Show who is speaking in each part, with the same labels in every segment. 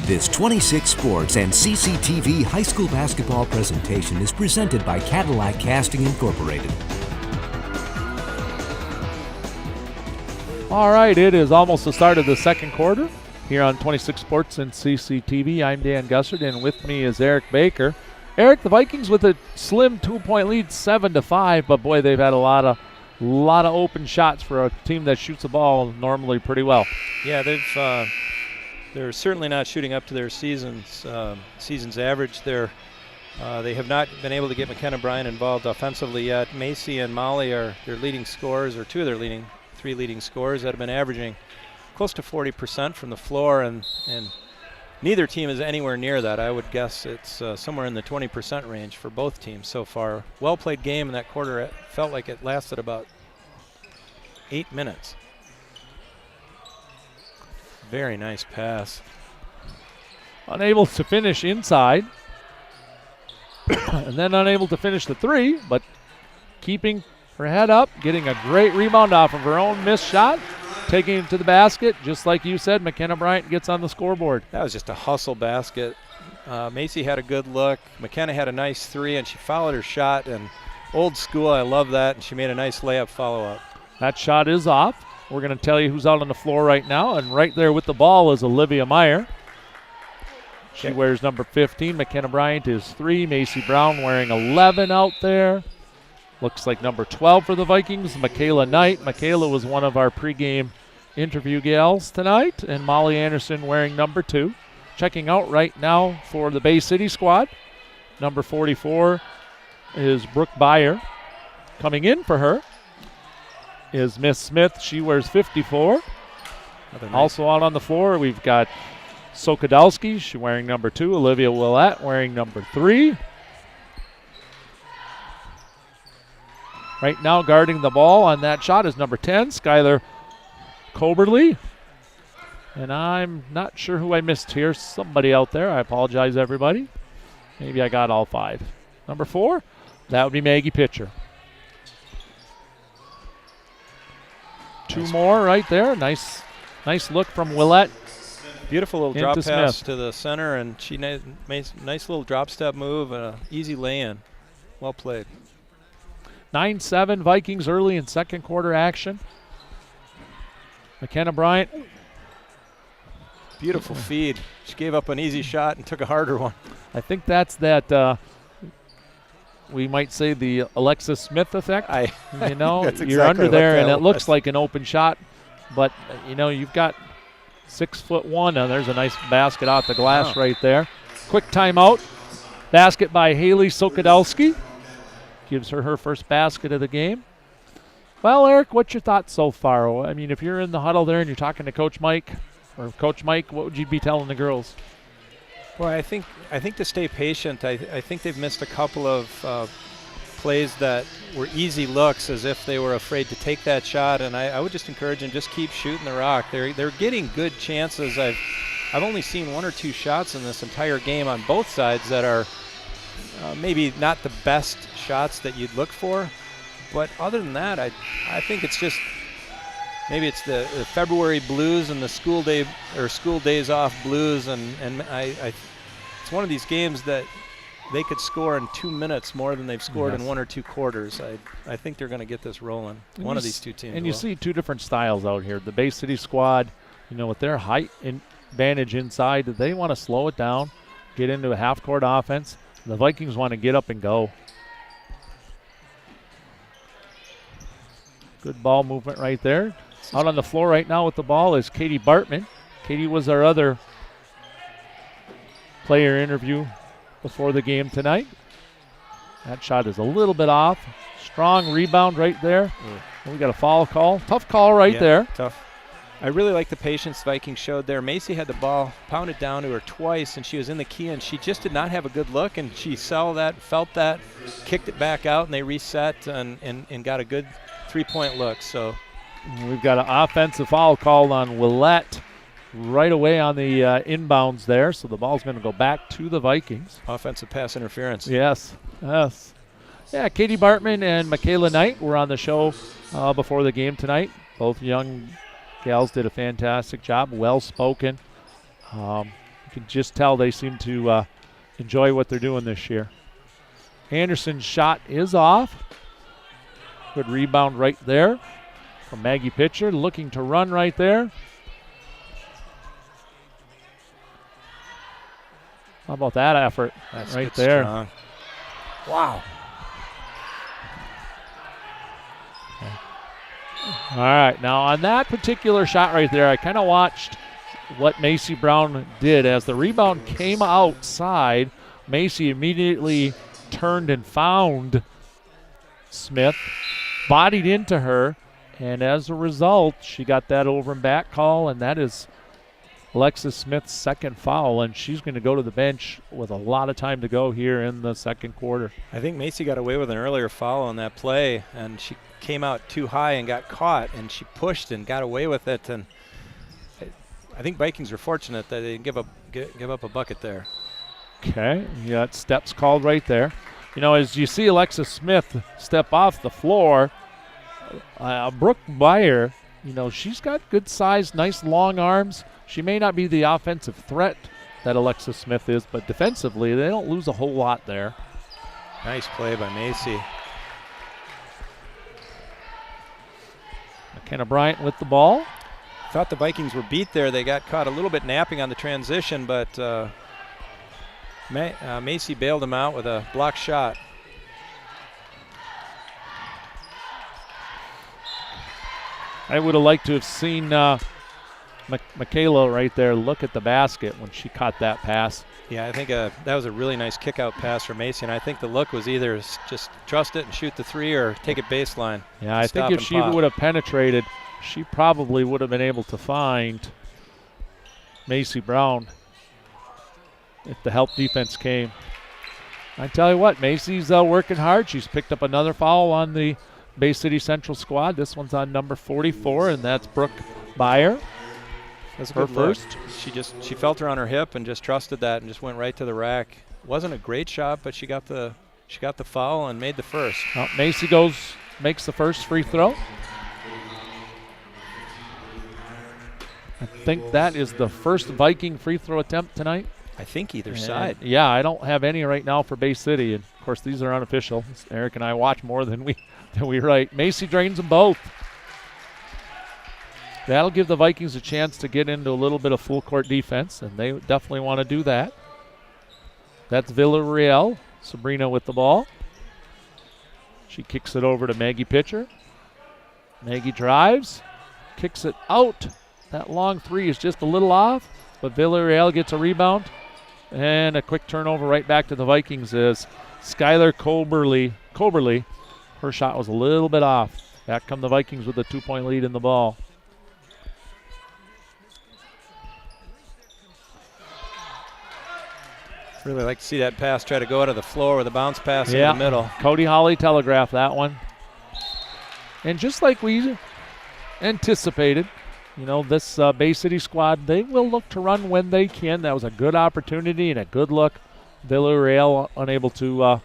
Speaker 1: This 26 Sports and CCTV high school basketball presentation is presented by Cadillac Casting Incorporated.
Speaker 2: All right, it is almost the start of the second quarter here on 26 Sports and CCTV. I'm Dan Gussard, and with me is Eric Baker. Eric, the Vikings with a slim 2-point lead, 7-5, but boy, they've had a lot of open shots for a team that shoots the ball normally pretty well.
Speaker 3: Yeah, they're certainly not shooting up to their season's average. They have not been able to get McKenna Bryant involved offensively yet. Macy and Molly are their leading scorers, or two of their three leading scorers that have been averaging close to 40% from the floor, and neither team is anywhere near that. I would guess it's somewhere in the 20% range for both teams so far. Well-played game in that quarter. It felt like it lasted about 8 minutes. Very nice pass.
Speaker 2: Unable to finish inside. And then unable to finish the three, but keeping her head up, getting a great rebound off of her own missed shot, taking it to the basket. Just like you said, McKenna Bryant gets on the scoreboard.
Speaker 3: That was just a hustle basket. Macy had a good look. McKenna had a nice three, and she followed her shot. And old school, I love that. And she made a nice layup follow-up.
Speaker 2: That shot is off. We're going to tell you who's out on the floor right now. And right there with the ball is Olivia Meyer. She wears number 15. McKenna Bryant is 3. Macy Brown wearing 11 out there. Looks like number 12 for the Vikings, Michaela Knight. Michaela was one of our pregame interview gals tonight. And Molly Anderson wearing number 2. Checking out right now for the Bay City squad, number 44 is Brooke Byer. Coming in for her is Miss Smith. She wears 54.
Speaker 3: Nice.
Speaker 2: Also out on the floor, we've got Sokadowski. She's wearing number 2. Olivia Willett wearing number 3. Right now guarding the ball on that shot is number 10, Skylar Coberly. And I'm not sure who I missed here. Somebody out there. I apologize, everybody. Maybe I got all 5. Number 4, that would be Maggie Pitcher. 2 more right there. Nice look from Willett.
Speaker 3: Beautiful little drop pass
Speaker 2: Smith
Speaker 3: to the center, and she made a nice little drop step move and an easy lay-in. Well played.
Speaker 2: 9-7 Vikings early in second quarter action. McKenna Bryant.
Speaker 3: Beautiful feed. She gave up an easy shot and took a harder one.
Speaker 2: I think that's that, we might say the Alexis Smith effect.
Speaker 3: That's
Speaker 2: you're
Speaker 3: exactly
Speaker 2: under there and it
Speaker 3: was.
Speaker 2: looks like an open shot, but you've got 6'1", and there's a nice basket out the glass right there. Quick timeout. Basket by Haley Sokadowski. Gives her first basket of the game. Well, Eric, what's your thoughts so far? I mean, if you're in the huddle there and you're talking to Coach Mike, what would you be telling the girls?
Speaker 3: Well, I think to stay patient. I think they've missed a couple of plays that were easy looks, as if they were afraid to take that shot. And I would just encourage them, just keep shooting the rock. They're getting good chances. I've only seen 1 or 2 shots in this entire game on both sides that are maybe not the best shots that you'd look for. But other than that, I think it's just maybe it's the February blues and the school days off blues, and it's one of these games that they could score in 2 minutes more than they've scored in 1 or 2 quarters. I think they're going to get this rolling. One of these two teams.
Speaker 2: And you see 2 different styles out here. The Bay City squad, with their height advantage inside, they want to slow it down, get into a half-court offense. The Vikings want to get up and go. Good ball movement right there. Out on the floor right now with the ball is Katie Bartman. Katie was our other player interview before the game tonight. That shot is a little bit off. Strong rebound right there. We got a foul call. Tough call right there.
Speaker 3: Tough. I really like the patience Vikings showed there. Macy had the ball pounded down to her twice, and she was in the key, and she just did not have a good look, and she saw that, felt that, kicked it back out, and they reset and got a good 3-point look. So
Speaker 2: we've got an offensive foul called on Willett right away on the inbounds there, so the ball's going to go back to the Vikings.
Speaker 3: Offensive pass interference.
Speaker 2: Yes. Yeah, Katie Bartman and Michaela Knight were on the show before the game tonight. Both young gals did a fantastic job, well-spoken. can just tell they seem to enjoy what they're doing this year. Anderson's shot is off. Good rebound right there from Maggie Pitcher, looking to run right there. How about that effort?
Speaker 3: That's
Speaker 2: right there.
Speaker 3: Strong. Wow.
Speaker 2: All right, now on that particular shot right there, I kind of watched what Macy Brown did. As the rebound came outside, Macy immediately turned and found Smith, bodied into her, and as a result, she got that over and back call, and that is Alexis Smith's second foul, and she's going to go to the bench with a lot of time to go here in the second quarter.
Speaker 3: I think Macy got away with an earlier foul on that play, and she came out too high and got caught, and she pushed and got away with it. And I think Vikings are fortunate that they didn't give up a bucket there.
Speaker 2: Okay, you got steps called right there. You know, as you see Alexis Smith step off the floor, Brooke Meyer, you know, she's got good size, nice long arms. She may not be the offensive threat that Alexis Smith is, but defensively, they don't lose a whole lot there.
Speaker 3: Nice play by Macy.
Speaker 2: McKenna Bryant with the ball.
Speaker 3: Thought the Vikings were beat there. They got caught a little bit napping on the transition, but Macy bailed them out with a block shot.
Speaker 2: I would have liked to have seen Michaela right there look at the basket when she caught that pass.
Speaker 3: Yeah, I think that was a really nice kick-out pass for Macy, and I think the look was either just trust it and shoot the three or take it baseline.
Speaker 2: Yeah, I think if she would have penetrated, she probably would have been able to find Macy Brown if the help defense came. I tell you what, Macy's working hard. She's picked up another foul on the Bay City Central squad. This one's on number 44, and that's Brooke Meyer.
Speaker 3: That's
Speaker 2: her first.
Speaker 3: She felt her on her hip and just trusted that and just went right to the rack. Wasn't a great shot, but she got the foul and made the first.
Speaker 2: Well, Macy makes the first free throw. I think that is the first Viking free throw attempt tonight.
Speaker 3: I think either side.
Speaker 2: Yeah, I don't have any right now for Bay City, and of course these are unofficial. Eric and I watch more than we write. Macy drains them both. That'll give the Vikings a chance to get into a little bit of full court defense, and they definitely want to do that. That's Villarreal. Sabrina with the ball. She kicks it over to Maggie Pitcher. Maggie drives, kicks it out. That long three is just a little off, but Villarreal gets a rebound. And a quick turnover right back to the Vikings is Skylar Coberly. Her shot was a little bit off. Back come the Vikings with a 2-point lead in the ball.
Speaker 3: Really like to see that pass try to go out of the floor with a bounce pass in the middle.
Speaker 2: Cody Holly telegraphed that one. And just like we anticipated, you know, this Bay City squad, they will look to run when they can. That was a good opportunity and a good look. Villarreal unable to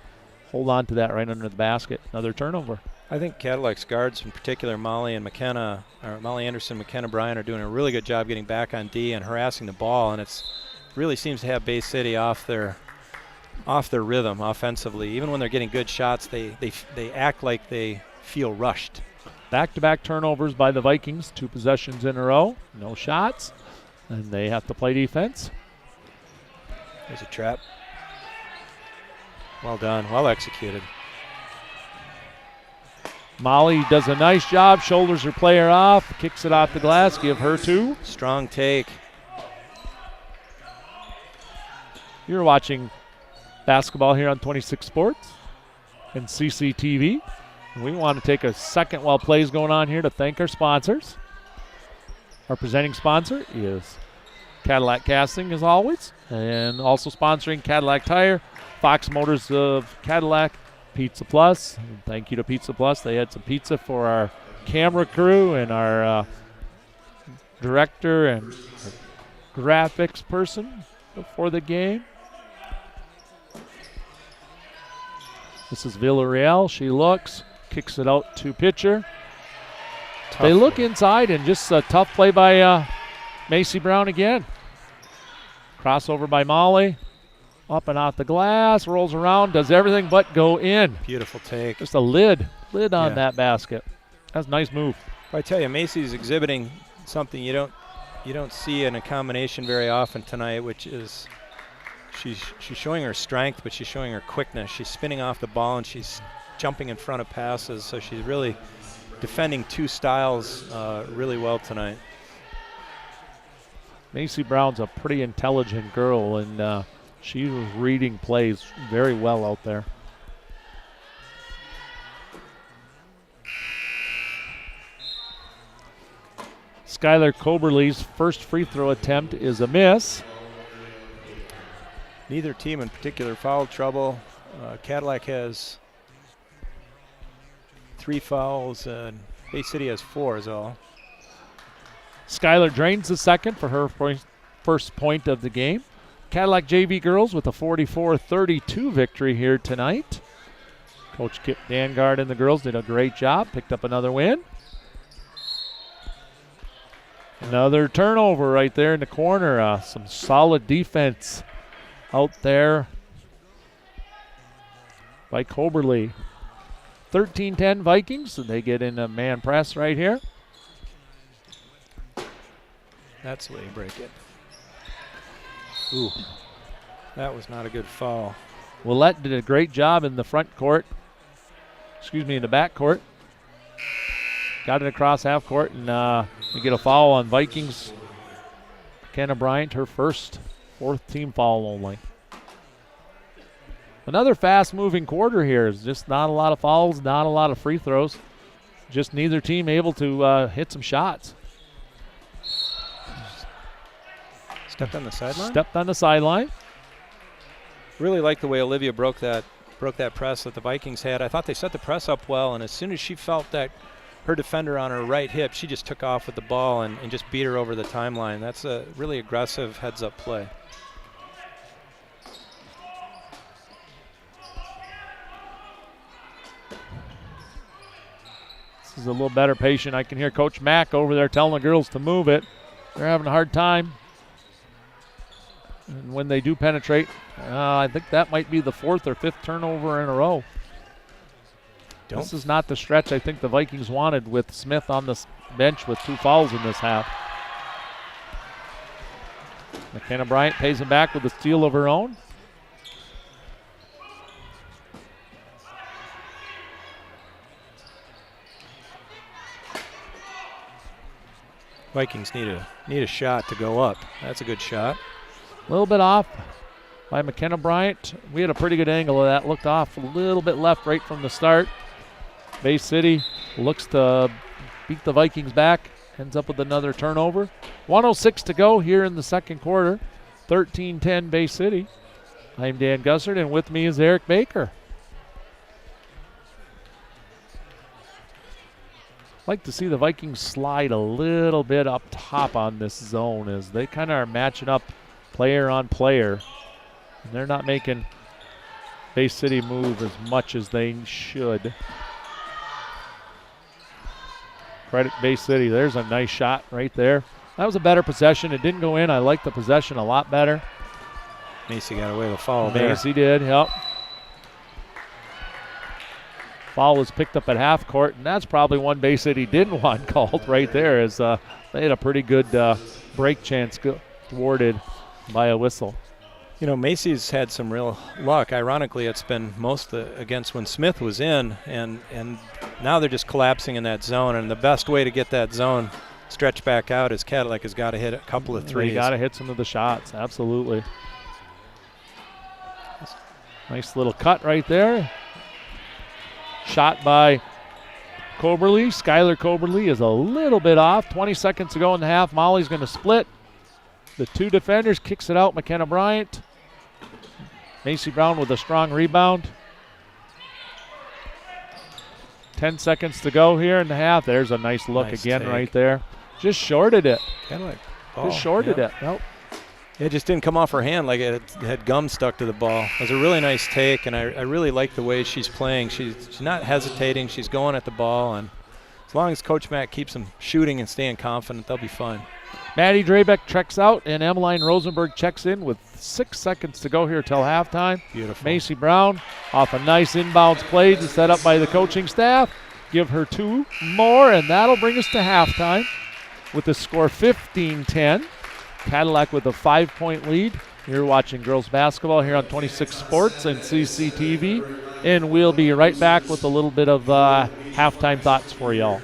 Speaker 2: hold on to that right under the basket. Another turnover.
Speaker 3: I think Cadillac's guards, in particular Molly Anderson, McKenna Bryant, are doing a really good job getting back on D and harassing the ball, and it's really seems to have Bay City off their rhythm offensively. Even when they're getting good shots, they act like they feel rushed.
Speaker 2: Back-to-back turnovers by the Vikings, 2 possessions in a row, no shots, and they have to play defense.
Speaker 3: There's a trap. Well done, well executed.
Speaker 2: Molly does a nice job, shoulders her player off, kicks it off the glass, give her 2.
Speaker 3: Strong take.
Speaker 2: You're watching basketball here on 26 Sports and CCTV. We want to take a second while play's going on here to thank our sponsors. Our presenting sponsor is Cadillac Casting, as always, and also sponsoring Cadillac Tire, Fox Motors of Cadillac, Pizza Plus. And thank you to Pizza Plus. They had some pizza for our camera crew and our director and graphics person before the game. This is Villarreal. She looks, kicks it out to Pitcher. They look inside, and just a tough play by Macy Brown again. Crossover by Molly. Up and off the glass, rolls around, does everything but go in.
Speaker 3: Beautiful take.
Speaker 2: Just a lid on that basket. That's a nice move.
Speaker 3: I tell you, Macy's exhibiting something you don't see in a combination very often tonight, which is she's showing her strength, but she's showing her quickness. She's spinning off the ball and she's jumping in front of passes, so she's really defending two styles really well tonight.
Speaker 2: Macy Brown's a pretty intelligent girl, and she was reading plays very well out there. Skylar Coberly's first free throw attempt is a miss.
Speaker 3: Neither team in particular foul trouble. Cadillac has 3 fouls, and Bay City has 4 is all.
Speaker 2: Skylar drains the second for her first point of the game. Cadillac JV girls with a 44-32 victory here tonight. Coach Kip Dangard and the girls did a great job, picked up another win. Another turnover right there in the corner. Some solid defense out there by Coberly. 13-10 Vikings, and they get in a man press right here.
Speaker 3: That's the way you break it. Ooh, that was not a good foul.
Speaker 2: Willette did a great job in the front court. In the back court. Got it across half court, and we get a foul on Vikings. McKenna Bryant, her first, 4th team foul only. Another fast-moving quarter here. It's just not a lot of fouls, not a lot of free throws. Just neither team able to hit some shots.
Speaker 3: Stepped on the sideline?
Speaker 2: Stepped on the sideline.
Speaker 3: Really like the way Olivia broke that press that the Vikings had. I thought they set the press up well, and as soon as she felt that her defender on her right hip, she just took off with the ball and just beat her over the timeline. That's a really aggressive heads-up play.
Speaker 2: This is a little better patient. I can hear Coach Mack over there telling the girls to move it. They're having a hard time. And when they do penetrate, I think that might be the 4th or 5th turnover in a row. This is not the stretch I think the Vikings wanted with Smith on the bench with 2 fouls in this half. McKenna Bryant pays him back with a steal of her own.
Speaker 3: Vikings need a shot to go up. That's a good shot.
Speaker 2: A little bit off by McKenna Bryant. We had a pretty good angle of that. Looked off a little bit left right from the start. Bay City looks to beat the Vikings back. Ends up with another turnover. 1:06 to go here in the second quarter. 13-10 Bay City. I'm Dan Gussert, and with me is Eric Baker. Like to see the Vikings slide a little bit up top on this zone as they kind of are matching up player on player. And they're not making Bay City move as much as they should. Credit Bay City. There's a nice shot right there. That was a better possession. It didn't go in. I like the possession a lot better.
Speaker 3: Macy got away with a foul there.
Speaker 2: Macy did, yep. Foul was picked up at half court, and that's probably one Bay City didn't want called right there, as they had a pretty good break chance thwarted by a whistle.
Speaker 3: You know, Macy's had some real luck. Ironically, it's been most against when Smith was in, and now they're just collapsing in that zone, and the best way to get that zone stretched back out is Cadillac has got to hit a couple of threes.
Speaker 2: They got to hit some of the shots, absolutely. Nice little cut right there. Shot by Coberly. Skylar Coberly is a little bit off. 20 seconds to go in the half. Molly's going to split. The 2 defenders, kicks it out. McKenna Bryant. Macy Brown with a strong rebound. 10 seconds to go here in the half. There's a nice look again right there. Just shorted it.
Speaker 3: Cadillac
Speaker 2: ball. Just shorted it. Nope.
Speaker 3: It just didn't come off her hand like it had gum stuck to the ball. It was a really nice take, and I really like the way she's playing. She's not hesitating. She's going at the ball, and as long as Coach Mack keeps them shooting and staying confident, they'll be fine.
Speaker 2: Maddie Drabeck checks out, and Emmeline Rosenberg checks in with 6 seconds to go here till halftime.
Speaker 3: Beautiful.
Speaker 2: Macy Brown off a nice inbounds play set up by the coaching staff. Give her 2 more, and that'll bring us to halftime with the score 15-10. Cadillac with a 5-point lead. You're watching girls basketball here on 26 Sports and CCTV, and we'll be right back with a little bit of halftime thoughts for y'all.